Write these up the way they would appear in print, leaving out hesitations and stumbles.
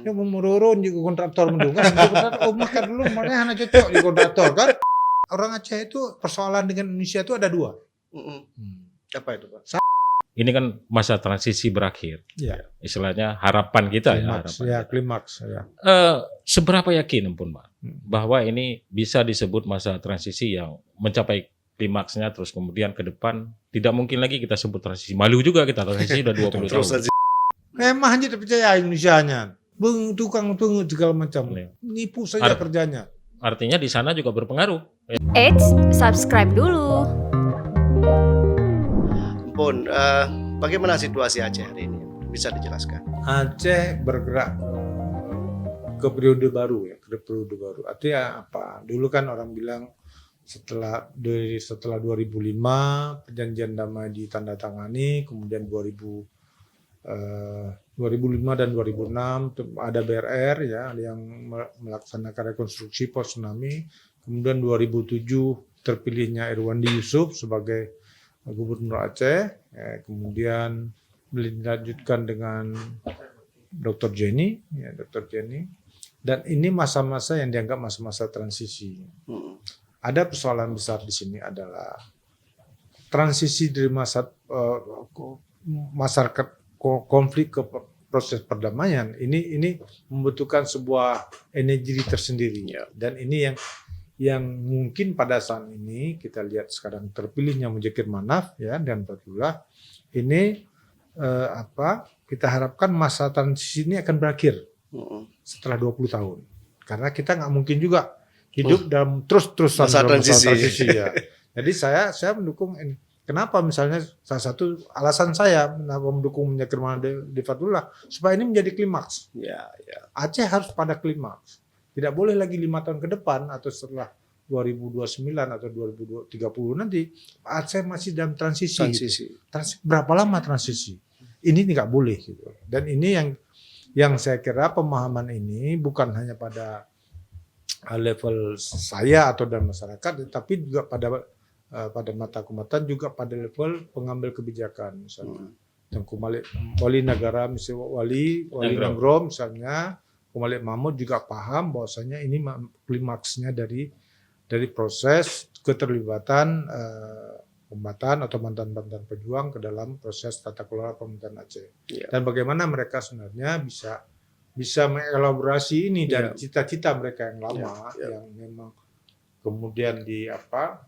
Yang menurun juga kontraktor mendungan. Oh makan dulu, makanya hanya cocok di kontraktor kan. Orang Aceh itu persoalan dengan Indonesia itu ada dua. Apa itu, Pak? Ini kan masa transisi berakhir. Ya. Istilahnya harapan kita Klimaks. Seberapa yakin pun Pak bahwa ini bisa disebut masa transisi yang mencapai klimaksnya, terus kemudian ke depan tidak mungkin lagi kita sebut transisi. Malu juga kita transisi udah 20 tahun. Memang hanya percaya Indonesianya. Tukang pungut segala macam. Nipu saja kerjanya. Artinya di sana juga berpengaruh. Eits, subscribe dulu. Pun, bagaimana situasi Aceh hari ini? Bisa dijelaskan? Aceh bergerak ke periode baru ya, ke periode baru. Artinya apa? Dulu kan orang bilang setelah 2005 perjanjian damai ditandatangani, kemudian 2005 dan 2006 ada BRR ya yang melaksanakan rekonstruksi post tsunami. Kemudian 2007 terpilihnya Irwandi Yusuf sebagai Gubernur Aceh, kemudian dilanjutkan dengan Dr. Jenny, dan ini masa-masa yang dianggap masa-masa transisi. Ada persoalan besar di sini adalah transisi dari masyarakat konflik ke proses perdamaian. Ini membutuhkan sebuah energi tersendiri, dan ini yang mungkin pada saat ini kita lihat sekarang terpilihnya Muzakir Manaf ya dan Fatullah ini kita harapkan masa transisi ini akan berakhir setelah 20 tahun karena kita nggak mungkin juga hidup dalam terus-terusan masa transisi ya. Jadi saya mendukung ini. Kenapa misalnya salah satu alasan saya mendukung Muzakir Manaf di Fatullah supaya ini menjadi klimaks. Aceh harus pada klimaks. Tidak boleh lagi 5 tahun ke depan atau setelah 2029 atau 2030 nanti Aceh masih dalam transisi. Berapa lama transisi? Ini nggak boleh gitu. Dan ini yang saya kira pemahaman ini bukan hanya pada level saya atau dan masyarakat, tapi juga pada mata kumatan juga pada level pengambil kebijakan misalnya. Wali negara misalnya Wali Nanggrom misalnya. Malik Mahmud juga paham bahwasanya ini klimaksnya dari proses keterlibatan kombatan atau mantan-mantan pejuang ke dalam proses tata kelola pemerintahan Aceh. Dan bagaimana mereka sebenarnya bisa mengelaborasi ini dari cita-cita mereka yang lama yang memang kemudian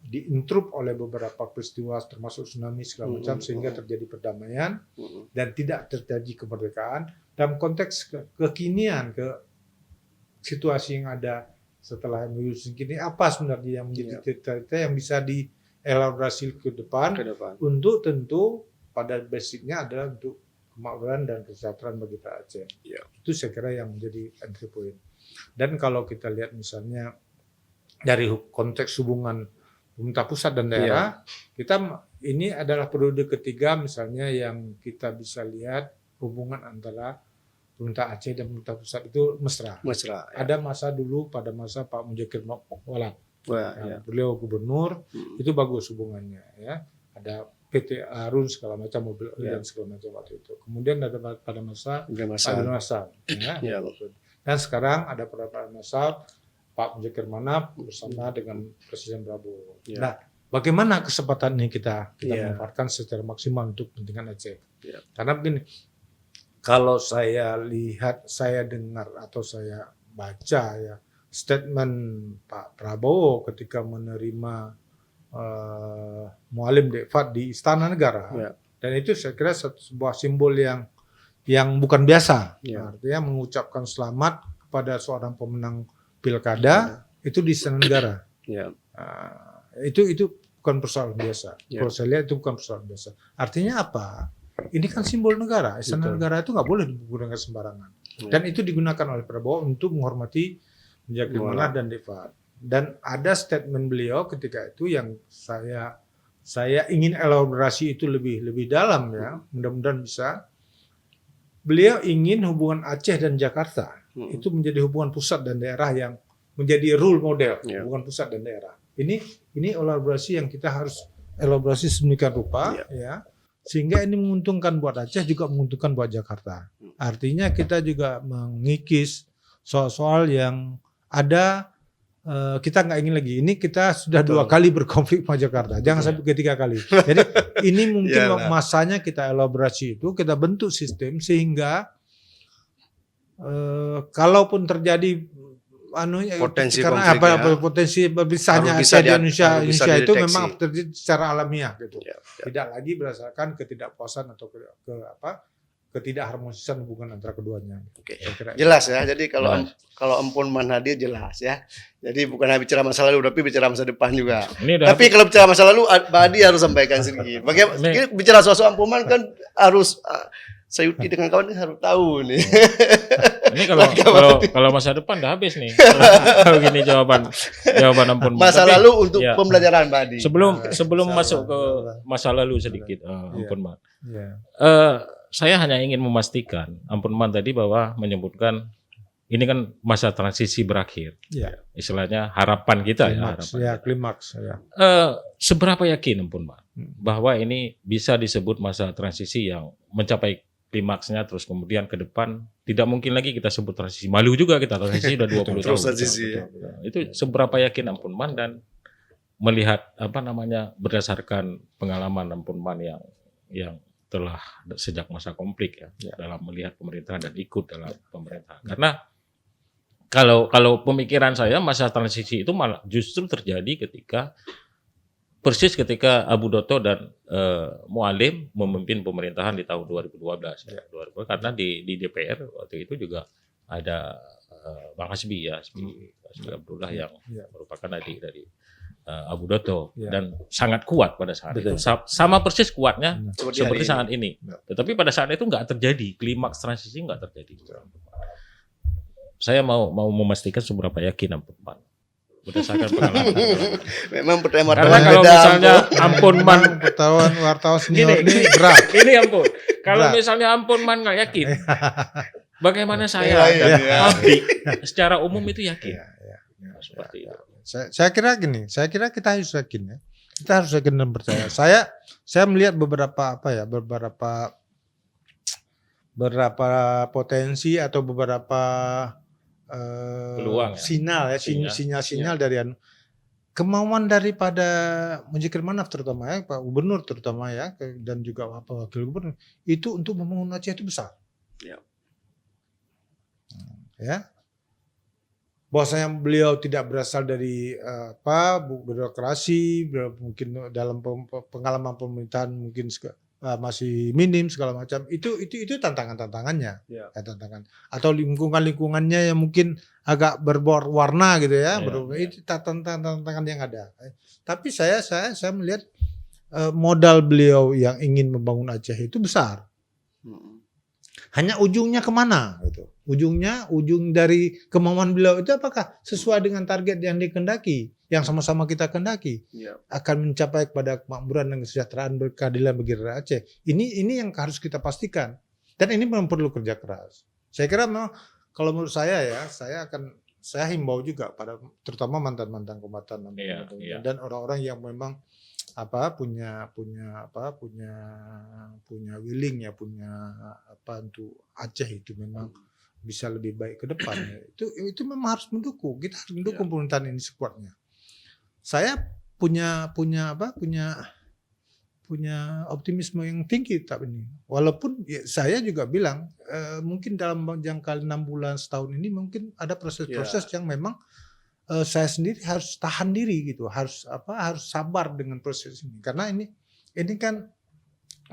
diintrup oleh beberapa peristiwa termasuk tsunami segala macam sehingga terjadi perdamaian dan tidak terjadi kemerdekaan. Dalam konteks kekinian, ke situasi yang ada setelah MOU ini, apa sebenarnya yang menjadi cita-cita yang bisa dielaborasi ke depan untuk tentu pada basicnya adalah untuk kemakmuran dan kesejahteraan bagi rakyat Aceh. Itu saya kira yang menjadi entry point. Dan kalau kita lihat misalnya dari konteks hubungan pemerintah pusat dan daerah, kita ini adalah periode ketiga misalnya yang kita bisa lihat hubungan antara pemerintah Aceh dan pemerintah pusat itu mesra. Ada masa dulu pada masa Pak Muzakir Walad, beliau gubernur, itu bagus hubungannya. Ya. Ada PT Arun segala macam, mobil dan segala macam waktu itu. Kemudian ada pada masa Pak Hasan. Dan sekarang ada pada masa Pak Muzakir Manaf bersama dengan Presiden Prabowo. Nah, bagaimana kesempatan ini kita manfaatkan secara maksimal untuk kepentingan Aceh? Karena begini, kalau saya lihat, saya dengar atau saya baca ya statement Pak Prabowo ketika menerima Mualim Dekfat di Istana Negara, dan itu saya kira sebuah simbol yang bukan biasa. Artinya mengucapkan selamat kepada seorang pemenang pilkada itu di Istana Negara. Itu bukan persoalan biasa. Kalau saya lihat itu bukan persoalan biasa. Artinya apa? Ini kan simbol negara. Istana negara itu nggak boleh digunakan sembarangan. Dan itu digunakan oleh Prabowo untuk menghormati Muzakir Manaf dan Dekfat. Dan ada statement beliau ketika itu yang saya ingin elaborasi itu lebih dalam ya. Mudah-mudahan bisa. Beliau ingin hubungan Aceh dan Jakarta itu menjadi hubungan pusat dan daerah yang menjadi role model, hubungan pusat dan daerah. Ini elaborasi yang kita harus elaborasi sedemikian rupa ya, Sehingga ini menguntungkan buat Aceh juga menguntungkan buat Jakarta. Artinya kita juga mengikis soal-soal yang ada. Kita nggak ingin lagi. Ini kita sudah 2 kali berkonflik sama Jakarta. Jangan sampai ketiga kali. Jadi ini mungkin masanya kita elaborasi itu, kita bentuk sistem sehingga kalaupun terjadi Potensi karena konfliknya, potensi berpisahnya harus bisa Aceh dan Indonesia itu dideteksi. memang terjadi secara alamiah gitu. Ya. Tidak lagi berdasarkan ketidakpuasan atau ketidakharmonisan hubungan antara keduanya. Oke. Saya kira Jelas ya. Jadi Jelas. kalau Empun Man hadir jelas ya. Jadi bukan hanya bicara masa lalu tapi bicara masa depan juga. Ini udah Tapi kalau bicara masa lalu, Pak Adi harus sampaikan sedikit. Bagaimana bicara sosok Empun Man kan harus Sayuti dengan kawan harus tahu nih. ini kalau masa depan udah habis nih. Kalau gini jawaban ampun. Masa Tapi, lalu untuk ya, pembelajaran Pak Adi. sebelum Insya masuk ke Allah. masa lalu sedikit, ampun Man. ya. Saya hanya ingin memastikan, ampun Man tadi bahwa menyebutkan ini kan masa transisi berakhir. Ya. Istilahnya harapan kita Klimaks. Ya. Seberapa yakin ampun Man Hmm. bahwa ini bisa disebut masa transisi yang mencapai klimaksnya terus kemudian ke depan tidak mungkin lagi kita sebut transisi. Malu juga kita transisi udah 20 tahun. Terus transisi, ya. Itu seberapa yakin ampun Man dan melihat berdasarkan pengalaman ampun Man yang telah sejak masa konflik ya dalam melihat pemerintahan dan ikut dalam pemerintahan. Karena kalau pemikiran saya masa transisi itu malah justru terjadi persis ketika Abu Dotto dan Mualim memimpin pemerintahan di tahun 2012 ya. Karena di DPR waktu itu juga ada Bang Hasbi Abdullah yang merupakan adik dari Abu Dotto dan sangat kuat pada saat itu. Sama persis kuatnya seperti saat ini. Tetapi pada saat itu nggak terjadi, klimaks transisi nggak terjadi. Saya mau memastikan seberapa yakin ampun Man berdasarkan pengalaman. Memang pertama Karena kalau misalnya ampun Man wartawan senior ini berat. ini ampun. Kalau Berat. misalnya ampun Man nggak yakin, bagaimana saya dan Abdi secara umum itu yakin? Seperti itu. Saya kira gini, kita harus yakin ya. Kita harus yakin dan percaya. Saya melihat beberapa potensi atau beberapa Peluang, ya. sinyal dari kemauan daripada Mujikir Manaf terutama ya, Pak Gubernur terutama ya, dan juga Pak Wakil Gubernur itu untuk membangun Aceh itu besar. Ya. Bahwasanya beliau tidak berasal dari birokrasi, mungkin dalam pengalaman pemerintahan mungkin masih minim segala macam. Itu tantangannya. Ya, tantangan. Atau lingkungannya yang mungkin agak berwarna gitu ya. Itu tantangan yang ada. Tapi saya melihat modal beliau yang ingin membangun Aceh itu besar. Hanya ujungnya kemana gitu. Ujung dari kemauan beliau itu apakah sesuai dengan target yang dikehendaki, yang sama-sama kita kehendaki, akan mencapai kepada kemakmuran dan kesejahteraan berkeadilan bagi rakyat Aceh. Ini yang harus kita pastikan, dan ini memang perlu kerja keras. Saya kira memang kalau menurut saya ya, saya himbau juga pada terutama mantan-mantan kombatan dan orang-orang yang memang punya willing ya, untuk Aceh itu memang bisa lebih baik ke depan. Itu memang harus mendukung. Kita harus mendukung pemerintahan ini sekuatnya. Saya punya optimisme yang tinggi tahap ini. Walaupun saya juga bilang mungkin dalam jangka 6 bulan setahun ini mungkin ada proses-proses yang memang saya sendiri harus tahan diri gitu, harus sabar dengan proses ini. Karena ini kan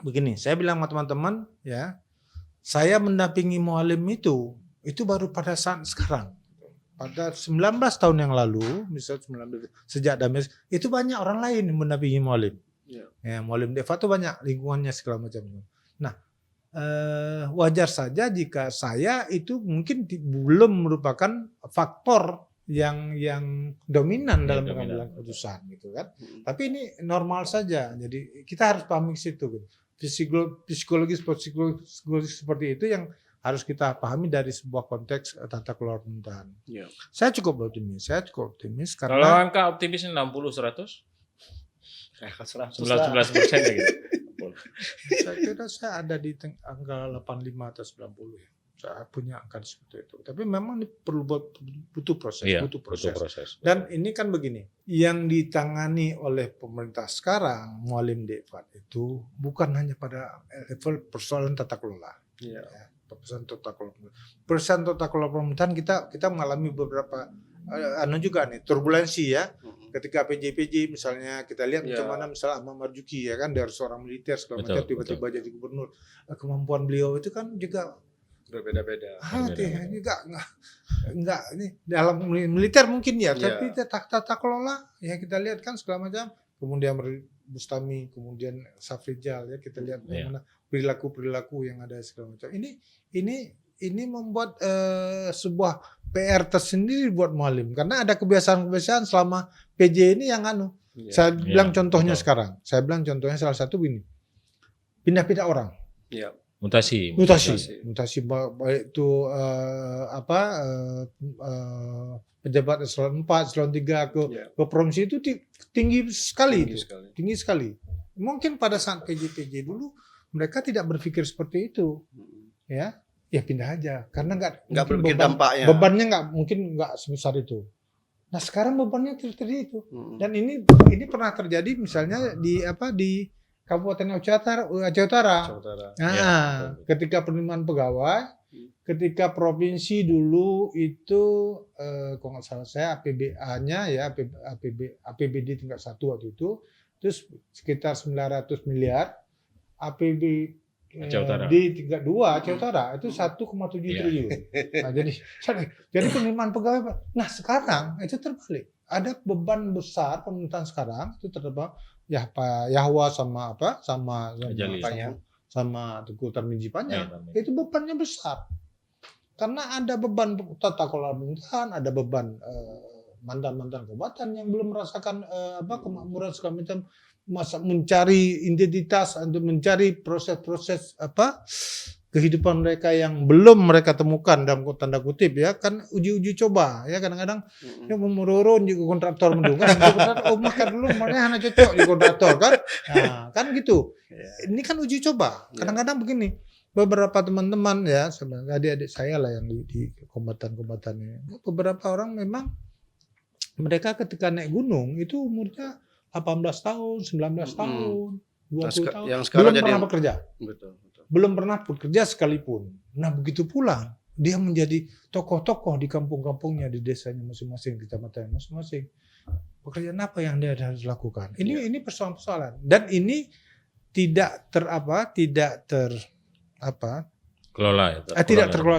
begini, saya bilang sama teman-teman ya, saya mendampingi Mualim itu baru pada saat sekarang. Pada 19 tahun yang lalu, misalnya sejak damai, itu banyak orang lain yang mendampingi Mualim. Ya, Mualim Deva itu banyak lingkungannya segala macam. Nah, wajar saja jika saya itu mungkin belum merupakan faktor yang dominan dalam pengambilan keputusan gitu kan. Tapi ini normal saja. Jadi kita harus pahami situ gitu. Psikologis seperti itu yang harus kita pahami dari sebuah konteks tata kelola pemerintahan. Saya cukup optimis karena kalau angka optimisnya 60-100? 11% ya gitu. Saya kira saya ada di angka 85 atau 90 ya. Saya punya angka seperti itu. Tapi memang ini butuh proses, Iya, butuh proses. butuh proses. Dan ini kan begini, yang ditangani oleh pemerintah sekarang, Mualim Difat itu bukan hanya pada level persoalan tata kelola. Iya. Ya, persoalan tata kelola. Persoalan tata kelola pemerintahan kita mengalami beberapa juga nih turbulensi ya. Ketika PJ misalnya kita lihat Ya. bagaimana misalnya Ahmad Marzuki ya kan dari seorang militer segala Betul, macam tiba-tiba jadi gubernur. Kemampuan beliau itu kan juga Berbeda-beda. enggak ini dalam militer mungkin ya, Iya. tapi tata kelola ya kita lihat kan segala macam. Kemudian Bustami, kemudian Safrijal ya kita lihat Iya. bagaimana perilaku yang ada segala macam. Ini membuat sebuah PR tersendiri buat Mualim karena ada kebiasaan-kebiasaan selama PJ ini yang Iya. saya bilang contohnya betul. sekarang. Saya bilang contohnya salah satu gini. Pindah-pindah orang. Iya. Mutasi. Mutasi baik itu pejabat eselon 4, eselon 3 Iya. ke provinsi itu tinggi sekali Tinggi itu. sekali. Tinggi sekali. Mungkin pada saat PJ dulu mereka tidak berpikir seperti itu, ya. Ya pindah aja karena Nggak mungkin berpikir dampaknya. bebannya nggak sebesar itu. Nah, sekarang bebannya seperti itu. Dan ini pernah terjadi misalnya di Kabupaten Aceh Utara. Saudara. Nah, Ya, ketika penerimaan pegawai, ketika provinsi dulu itu kalau nggak salah saya APBA-nya ya APBD tingkat 1 waktu itu sekitar 900 miliar, APB Aceh Utara. di tingkat 2 Aceh Utara itu 1,7 Iya. triliun. Nah, jadi penerimaan pegawai. Nah, sekarang itu terbalik. Ada beban besar pemerintahan sekarang itu terhadap ya Pak Yahwa sama Ajali. sama Tengku Tarmizi Panjang. Iya, Itu bebannya besar. Karena ada beban tata kelola pemerintahan, ada beban mantan-mantan kabupaten yang belum merasakan kemakmuran segala macam, mencari identitas untuk mencari proses-proses kehidupan mereka yang belum mereka temukan dalam tanda kutip ya kan uji coba ya kadang-kadang ya menurun juga kontraktor mendungan makan dulu mana hanya cocok di kontraktor kan kan gitu ini kan uji coba kadang-kadang begini beberapa teman-teman ya sebenarnya adik-adik saya lah yang di kombatan-kombatan ini beberapa orang memang mereka ketika naik gunung itu umurnya 18 tahun 19 tahun 20 tahun yang sekarang belum jadi pernah bekerja betul. belum pernah bekerja sekalipun. Nah begitu pulang dia menjadi tokoh-tokoh di kampung-kampungnya, di desanya masing-masing, di kecamatannya masing-masing. Pekerjaan apa yang dia harus lakukan? Ini persoalan-persoalan dan ini tidak terkelola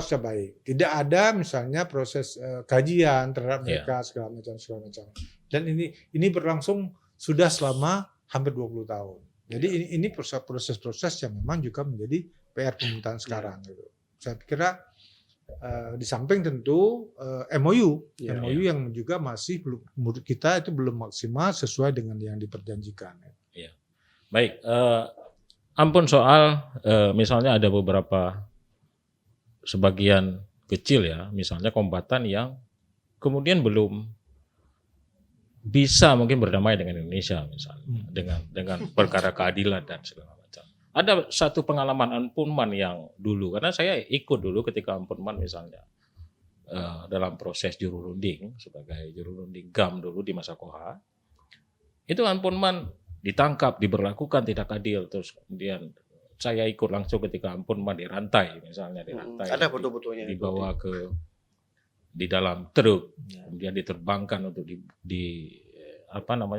secara baik. Tidak ada misalnya proses kajian terhadap mereka segala macam. Dan ini berlangsung sudah selama hampir 20 tahun. Jadi ini proses-proses yang memang juga menjadi PR pemerintahan sekarang. Gitu. Saya kira di samping tentu MOU yang juga masih belum menurut kita itu belum maksimal sesuai dengan yang diperjanjikan. Iya. Baik, ampun soal misalnya ada beberapa sebagian kecil ya, misalnya kombatan yang kemudian belum bisa mungkin berdamai dengan Indonesia misalnya dengan perkara keadilan dan segala macam. Ada satu pengalaman Ampunman yang dulu karena saya ikut dulu ketika Ampunman misalnya dalam proses juru runding sebagai juru runding GAM dulu di masa Koha. Itu Ampunman ditangkap, diberlakukan tidak adil terus kemudian saya ikut langsung ketika Ampunman dirantai misalnya dirantai. Ada foto-fotonya dibawa ke di dalam truk, kemudian diterbangkan untuk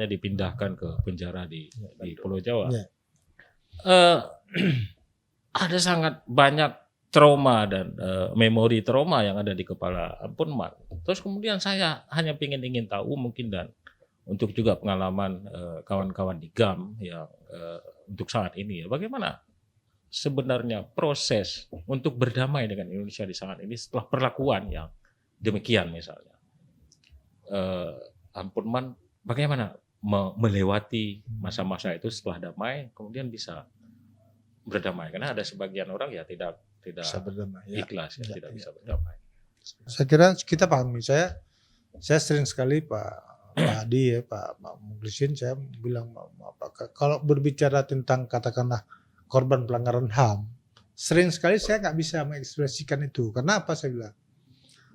dipindahkan ke penjara di Pulau Jawa. Ya. Ada sangat banyak trauma dan memori trauma yang ada di kepala Ampunman. Terus kemudian saya hanya ingin tahu mungkin dan untuk juga pengalaman kawan-kawan di GAM yang untuk saat ini ya, bagaimana sebenarnya proses untuk berdamai dengan Indonesia di saat ini setelah perlakuan yang demikian misalnya. Ampunman bagaimana melewati masa-masa itu setelah damai kemudian bisa berdamai karena ada sebagian orang ya tidak Bisa berdamai, ya. ikhlas tidak bisa berdamai. Saya kira kita pahami. Saya sering sekali Pak Adi ya Pak Mukhlisin saya bilang kalau berbicara tentang katakanlah korban pelanggaran HAM, sering sekali saya nggak bisa mengekspresikan itu. Karena apa saya bilang?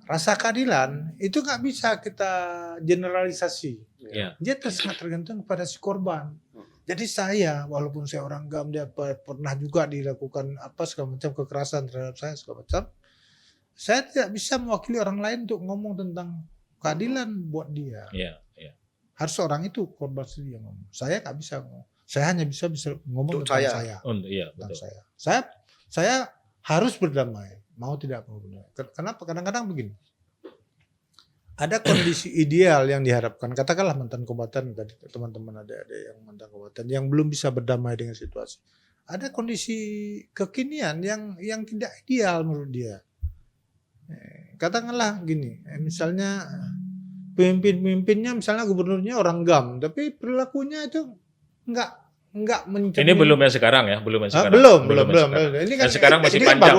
Rasa keadilan itu nggak bisa kita generalisasi. Ya. Dia sangat tergantung pada si korban. Jadi saya, walaupun saya orang GAM, dia pernah juga dilakukan apa segala macam kekerasan terhadap saya segala macam, saya tidak bisa mewakili orang lain untuk ngomong tentang keadilan buat dia. Ya, ya. Harus orang itu korban sendiri yang ngomong. Saya nggak bisa ngomong. Saya hanya bisa ngomong Untuk tentang saya. saya. Iya, Tentang betul. saya harus berdamai. Mau tidak mau berdamai. Kenapa? Kadang-kadang begini. Ada kondisi ideal yang diharapkan. Katakanlah mantan kombatan tadi, teman-teman ada yang mantan kombatan yang belum bisa berdamai dengan situasi. Ada kondisi kekinian yang tidak ideal menurut dia. Katakanlah gini, misalnya pemimpin-pemimpinnya, misalnya gubernurnya orang GAM, tapi perilakunya itu enggak mencerminkan. Ini belum yang sekarang ya, belum yang sekarang. Belum. yang sekarang. Ini kan Yang sekarang masih ini kan panjang.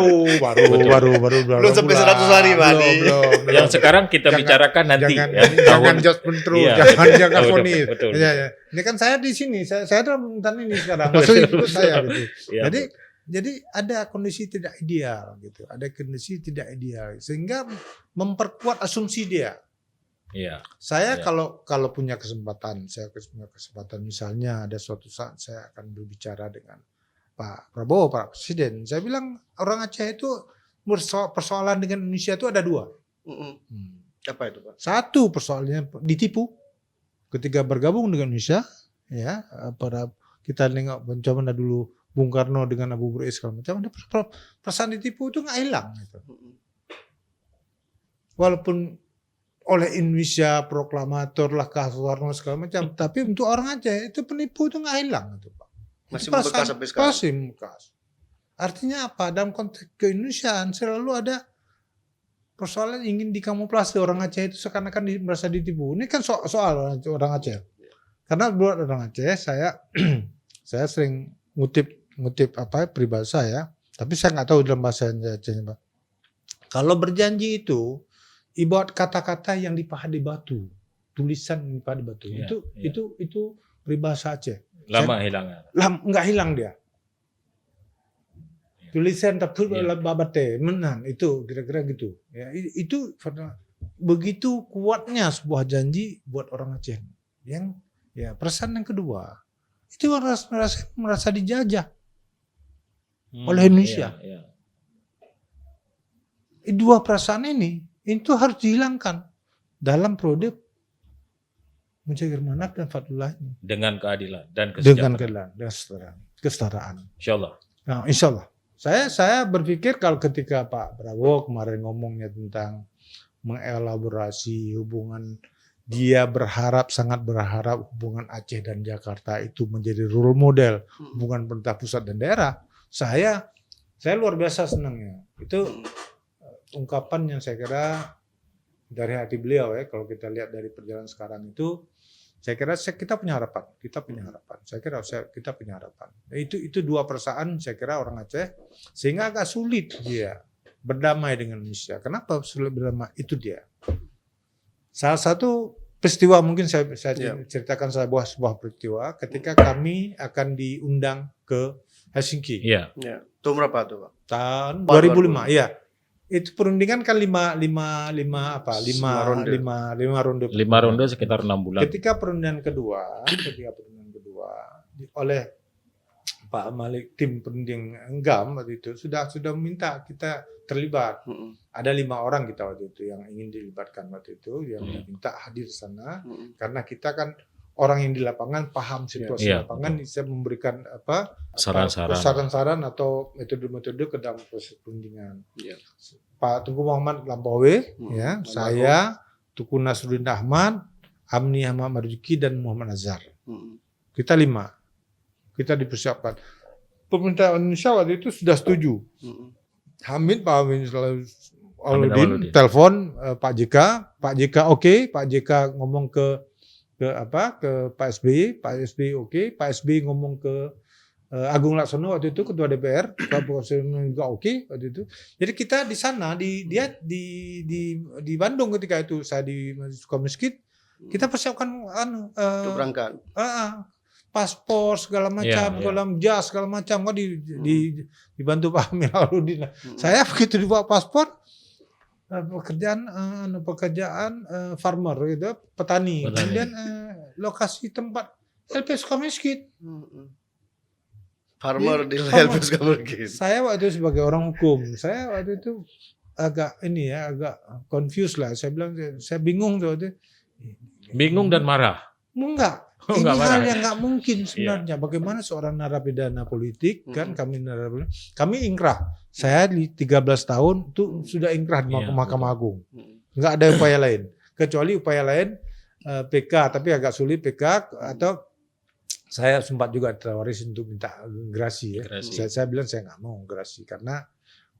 baru Belum sampai 100 hari, Pak. Belum. Yang sekarang kita bicarakan nanti Jangan, ya, jangan judgment terus, Iya, jangan betul, fonis. betul. Ya. Ini kan saya di sini, saya dalam pemerintahan ini sekarang. Maksudnya itu saya gitu. Ya, Jadi ada kondisi tidak ideal gitu. Ada kondisi tidak ideal sehingga memperkuat asumsi dia. Iya. Saya Ya. kalau punya kesempatan, misalnya ada suatu saat saya akan berbicara dengan Pak Prabowo, Pak Presiden. Saya bilang orang Aceh itu persoalan dengan Indonesia itu ada dua. Apa itu, Pak? Satu persoalannya ditipu ketika bergabung dengan Indonesia, ya pada kita nengok bagaimana dulu Bung Karno dengan Abu Bakar segala macam, ada perasaan ditipu itu nggak hilang. Gitu. Walaupun oleh Indonesia proklamator lah Soekarno segala macam, tapi untuk orang Aceh itu penipu itu nggak hilang, gitu, Pak. Masih Itu perasaan- membekas sampai sekarang. Masih membekas. Artinya apa? Dalam konteks keindonesiaan selalu ada persoalan ingin dikamuflase orang Aceh itu seakan-akan merasa ditipu. Ini kan soal orang Aceh. Karena buat orang Aceh saya saya sering ngutip apa peribahasa ya, tapi saya nggak tahu dalam bahasa Acehnya, Pak. Kalau berjanji itu ibarat kata-kata yang dipahat di batu, tulisan yang dipahat di batu. Iya, Itu peribahasa Aceh. Lama hilangnya. Nggak hilang dia. Tulisan tapi Iya. babate menang itu kira-kira gitu. Ya, itu begitu kuatnya sebuah janji buat orang Aceh. Yang ya perasaan yang kedua itu merasa dijajah oleh Indonesia. Iya. Dua perasaan ini itu harus dihilangkan dalam periode Mujair Manaf dan Fatullah ini. Dengan keadilan dan Dengan kesejahteraan. kesetaraan. Insyaallah. Nah, insya Allah. Saya berpikir kalau ketika Pak Prabowo kemarin ngomongnya tentang mengelaborasi hubungan, dia sangat berharap hubungan Aceh dan Jakarta itu menjadi role model hubungan pemerintah pusat dan daerah. Saya luar biasa senangnya. Itu ungkapan yang saya kira dari hati beliau ya. Kalau kita lihat dari perjalanan sekarang itu, saya kira kita punya harapan. Saya kira kita punya harapan. Itu dua perasaan saya kira orang Aceh sehingga agak sulit dia berdamai dengan Indonesia. Kenapa sulit berdamai? Itu dia. Salah satu peristiwa mungkin saya ceritakan sebuah peristiwa ketika kami akan diundang ke Helsinki. Iya. Ya. Tahun berapa tuh, Pak? Tahun 2005. 2005. Iya. Itu perundingan kan lima ronde. 5 ronde sekitar 6 bulan. Ketika perundingan kedua oleh Pak Malik, tim perunding GAM waktu itu sudah meminta kita terlibat. Ada 5 orang kita waktu itu yang ingin dilibatkan waktu itu, yang minta hadir di sana karena kita kan orang yang di lapangan paham situasi Iya, lapangan, bisa memberikan Saran-saran. atau metode-metode ke dalam proses perundingan. Iya. Pak Tengku Muhammad Lampawe, ya, saya, Tuku Nasruddin Ahmad, Amni Ahmad Marzuki dan Muhammad Azhar. Kita 5. Kita dipersiapkan. Pemerintah Indonesia waktu itu sudah setuju. Pak Hamid Awaludin telepon Pak JK oke, Pak JK ngomong ke Pak SBY oke, Pak SBY ngomong ke Agung Laksono waktu itu ketua DPR, Pak Presiden juga oke waktu itu. Jadi kita di sana di Bandung ketika itu saya di Sukamiskin, kita persiapkan Untuk berangkat. paspor segala macam, Iya. dalam jas segala macam kan dibantu Pak Amir Aludin. Saya begitu dibawa paspor pekerjaan farmer gitu, petani. Kemudian lokasi tempat LP Sukamiskin. Farmer di Farmer. LP Sukamiskin. Saya waktu itu sebagai orang hukum, saya waktu itu agak confused lah. Saya bilang saya bingung tuh waktu itu. Bingung dan marah. Enggak. Oh, Ini enggak hal marah. yang nggak mungkin sebenarnya. Bagaimana seorang narapidana politik kan kami ingkrah. Saya di 13 tahun tuh sudah ingkrah di Iya, Mahkamah betul. Agung. Nggak ada upaya lain kecuali upaya lain PK, tapi agak sulit PK atau saya sempat juga terwaris untuk minta gerasi ya. Gerasi. Saya bilang saya nggak mau gerasi karena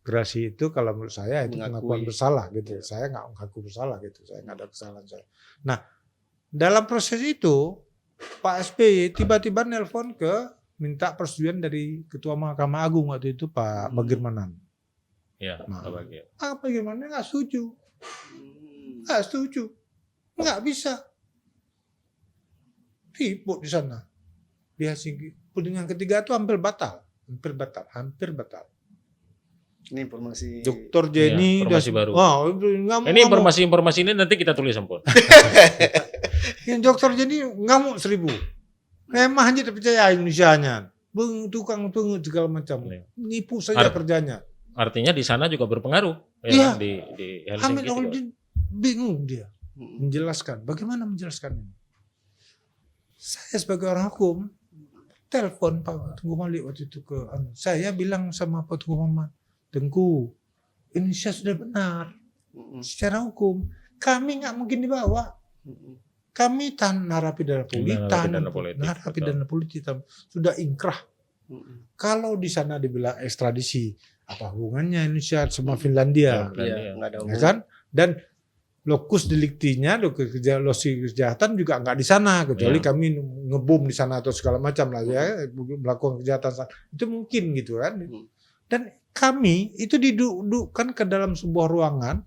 gerasi itu kalau menurut saya itu Mengakui. pengakuan bersalah gitu. Saya nggak mengaku bersalah gitu. Saya nggak ada kesalahan saya. Nah, dalam proses itu Pak SBY tiba-tiba nelpon minta persetujuan dari Ketua Mahkamah Agung waktu itu Pak Bagirmanan. Ya, Nah. Pak Bagir. Pak Bagirmanan nggak setuju. Nggak setuju. Nggak bisa. Ribut di sana. Di Helsinki. Puding yang ketiga itu hampir batal. Hampir batal. Ini informasi. Dr. Jenny. Iya, informasi baru. Wah, nggak mau- Ini informasi-informasi ini nanti kita tulis ampun. Yang Dr. Jenny ngamuk 1000. Memang aja percaya Indonesianya. Tukang pungut segala macam. Iya. Nipu saja kerjanya. Artinya di sana juga berpengaruh. Iya. Kan? Di Hamid Helsinki juga. Aludin bingung dia menjelaskan. Bagaimana menjelaskan ini? Saya sebagai orang hukum telepon Pak Tengku Malik waktu itu saya bilang sama Pak Tengku Muhammad, Tengku, Indonesia sudah benar secara hukum. Kami nggak mungkin dibawa. Kami narapidana politik, narapidana politik sudah ingkrah. Kalau di sana dibilang ekstradisi, apa hubungannya Indonesia sama Finlandia? Iya, nggak ada Ya hubungan. kan? Dan lokus deliktinya, lokus kejahatan juga nggak di sana, kecuali kami ngebom di sana atau segala macam lah ya, melakukan kejahatan sana. Itu mungkin gitu kan. Dan kami itu didudukkan ke dalam sebuah ruangan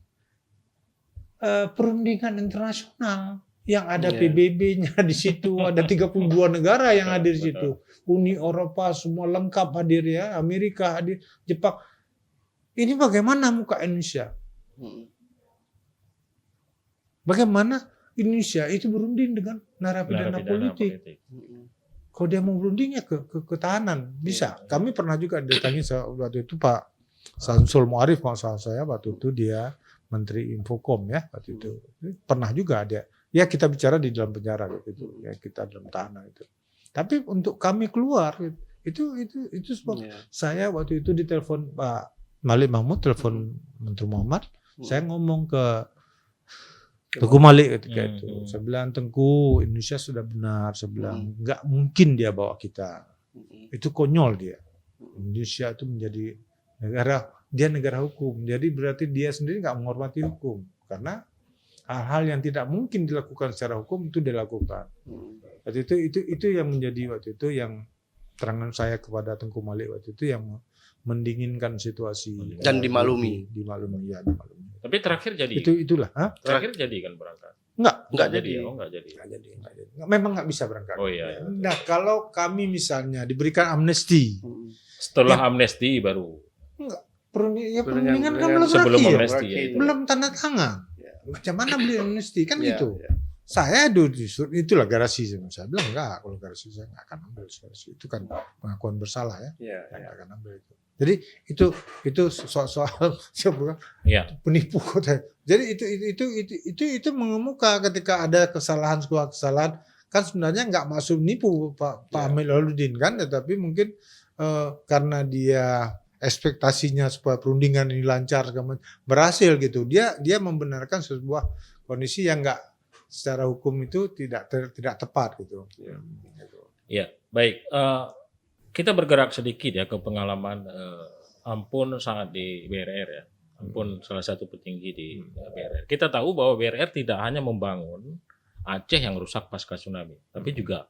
perundingan internasional yang ada PBB-nya di situ, ada 32 negara yang hadir di situ. Uni Eropa semua lengkap hadir ya, Amerika hadir, Jepang. Ini bagaimana muka Indonesia? Bagaimana Indonesia itu berunding dengan narapidana politik? Kalau dia mau berunding ya ke tahanan bisa. Kami pernah juga datangi waktu itu Pak Samsul Muarif masalah saya waktu itu dia Menteri Infokom ya waktu itu. Pernah juga dia. Ya kita bicara di dalam penjara gitu. Ya kita dalam tahanan itu. Tapi untuk kami keluar itu sebab saya waktu itu ditelepon Pak Malik Mahmud, telepon Menteri Muhammad. Saya ngomong ke Tengku Malik ketika itu. Saya bilang Tengku, Indonesia sudah benar. Saya bilang nggak mungkin dia bawa kita. Itu konyol dia. Indonesia itu menjadi negara hukum. Jadi berarti dia sendiri nggak menghormati hukum. Karena hal-hal yang tidak mungkin dilakukan secara hukum itu dilakukan. Waktu itu yang menjadi waktu itu yang terangan saya kepada Tengku Malik waktu itu yang mendinginkan situasi dan dimaklumi. Dimaklumi. Tapi terakhir jadi. Itulah. Terakhir jadi kan berangkat. Enggak jadi. jadi. Oh, enggak jadi. Memang nggak bisa berangkat. Oh iya. Nah, kalau kami misalnya diberikan amnesti. Setelah amnesti baru. Enggak. Perundingan kan belum sebelum berakhir. amnesti ya. Belum tanda tangan. Macam mana beli amnesti kan Iya, gitu. iya. Saya disuruh itulah garasi saya bilang enggak, kalau garasi saya enggak akan ambil garasi. Itu kan pengakuan bersalah ya. Saya enggak akan ambil itu. Jadi itu soal siapa penipu kota. Jadi itu mengemuka ketika ada sebuah kesalahan kan sebenarnya enggak masuk nipu Pak Amir Aludin kan, tetapi mungkin karena dia ekspektasinya supaya perundingan ini lancar berhasil gitu. Dia membenarkan sebuah kondisi yang enggak secara hukum itu tidak tepat gitu. Ya, baik. Kita bergerak sedikit ya ke pengalaman Ampun sangat di BRR ya. Ampun salah satu petinggi di BRR. Kita tahu bahwa BRR tidak hanya membangun Aceh yang rusak pasca tsunami, tapi juga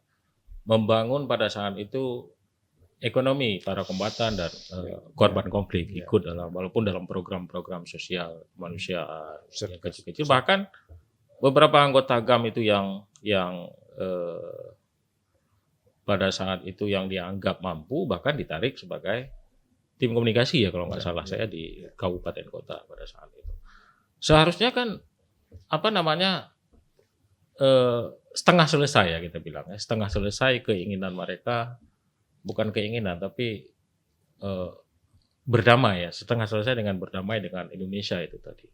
membangun pada saat itu ekonomi para kombatan dan korban konflik ikut walaupun dalam program-program sosial kemanusiaan yang kecil-kecil. Bahkan beberapa anggota GAM itu yang pada saat itu yang dianggap mampu bahkan ditarik sebagai tim komunikasi ya kalau nggak salah saya di kabupaten kota pada saat itu. Seharusnya kan setengah selesai ya kita bilang ya, setengah selesai keinginan mereka, bukan keinginan tapi berdamai ya, setengah selesai dengan berdamai dengan Indonesia itu tadi.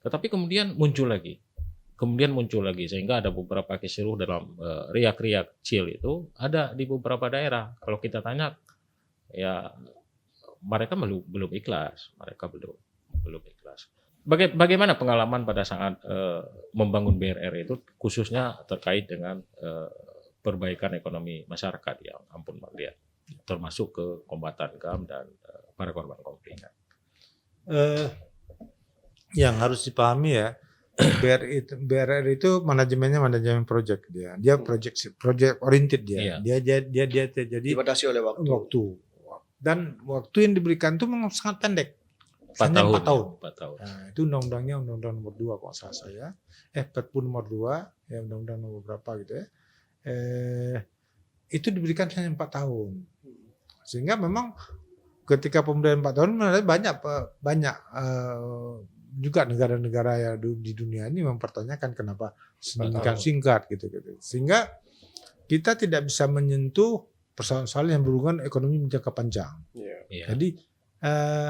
Tetapi kemudian muncul lagi sehingga ada beberapa kisruh dalam riak-riak kecil itu ada di beberapa daerah. Kalau kita tanya ya mereka belum ikhlas, Bagaimana pengalaman pada saat membangun BRR itu khususnya terkait dengan perbaikan ekonomi masyarakat yang ampun Bang lihat, termasuk ke kombatan GAM dan para korban konflik. Yang harus dipahami ya, BRR itu manajemen project dia project oriented dia. Iya. Dia jadi Dibatasi oleh waktu. Dan waktu yang diberikan itu memang sangat pendek. 4 Hanya tahun. 4 tahun. Nah, itu undang-undangnya undang-undang nomor 2 kalau salah saya. Perpu nomor 2 ya, undang-undang nomor berapa gitu ya. Itu diberikan hanya 4 tahun. Sehingga memang ketika pemberian 4 tahun banyak juga negara-negara ya di dunia ini mempertanyakan kenapa singkat gitu. Sehingga kita tidak bisa menyentuh persoalan yang berhubungan ekonomi jangka panjang. Iya. Jadi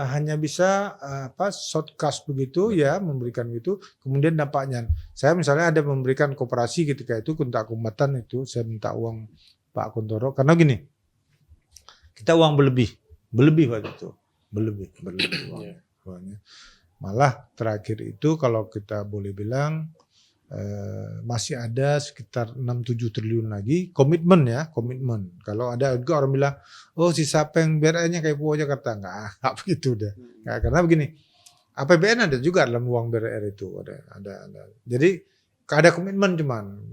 hanya bisa shortcast begitu ya, memberikan gitu. Kemudian dampaknya, saya misalnya ada memberikan koperasi ketika itu untuk kombatan itu, saya minta uang Pak Kuntoro karena gini, kita uang berlebih waktu itu, berlebih uangnya. Malah terakhir itu kalau kita boleh bilang masih ada sekitar 6-7 triliun lagi komitmen. Kalau ada juga orang bilang, oh sisa peng BRN-nya kayak Pulau Jakarta, nggak begitu deh. Karena begini, APBN ada juga dalam uang BRR itu ada. Jadi ada komitmen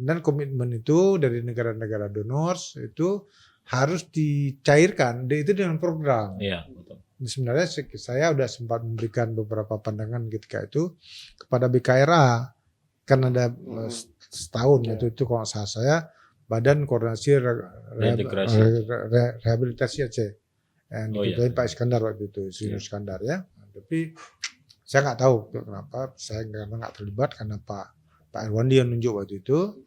dan komitmen itu dari negara-negara donors itu harus dicairkan, itu dengan program. Iya, betul. Sebenarnya saya sudah sempat memberikan beberapa pandangan ketika itu kepada BKRA. Kan ada setahun itu kalau salah saya Badan Koordinasi Rehabilitasi Aceh yang diketuai Pak Iskandar waktu itu, Iskandar ya. Tapi saya nggak tahu kenapa, saya nggak terlibat karena Pak Irwandi yang nunjuk waktu itu.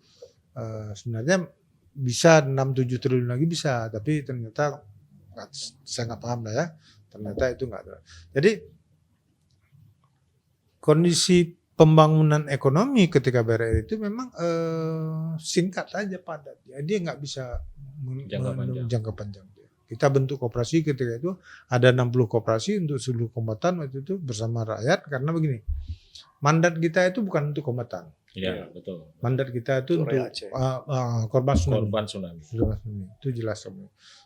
Sebenarnya bisa 6-7 triliun lagi bisa, tapi ternyata saya nggak paham lah ya. Ternyata itu nggak ada. Jadi kondisi pembangunan ekonomi ketika BRR itu memang singkat aja, padat. Dia nggak bisa jangka panjang. Kita bentuk koperasi ketika itu ada 60 koperasi untuk seluruh kombatan waktu itu bersama rakyat karena begini, mandat kita itu bukan untuk kombatan. Iya, betul. Mandat kita itu untuk korban tsunami. Itu jelas.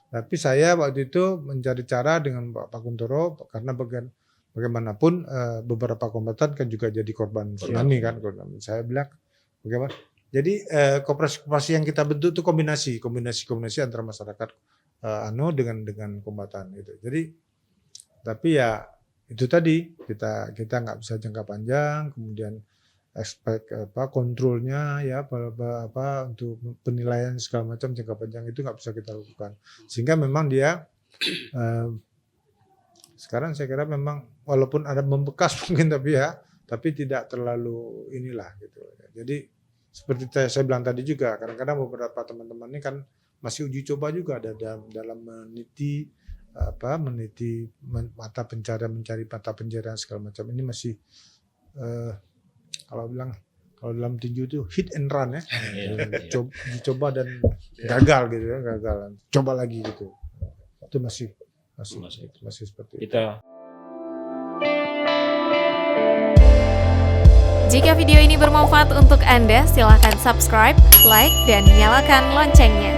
Tapi saya waktu itu mencari cara dengan Pak Kuntoro karena bagaimanapun beberapa kombatan kan juga jadi korban tsunami kan. Saya bilang bagaimana? Jadi koperasi yang kita bentuk itu kombinasi antara masyarakat dengan kombatan gitu. Jadi tapi ya itu tadi kita nggak bisa jangka panjang, kemudian kontrolnya ya untuk penilaian segala macam jangka panjang itu nggak bisa kita lakukan. Sehingga memang dia sekarang saya kira memang walaupun ada membekas mungkin tapi tidak terlalu inilah gitu. Jadi seperti saya bilang tadi juga kadang-kadang beberapa teman-teman ini kan masih uji coba juga ada dalam meniti mata pencarian, mencari mata pencarian segala macam. Ini masih kalau dalam tinju itu hit and run ya. Dicoba dan gagal gitu ya, coba lagi gitu. Itu masih seperti itu. Jika video ini bermanfaat untuk Anda, silakan subscribe, like, dan nyalakan loncengnya.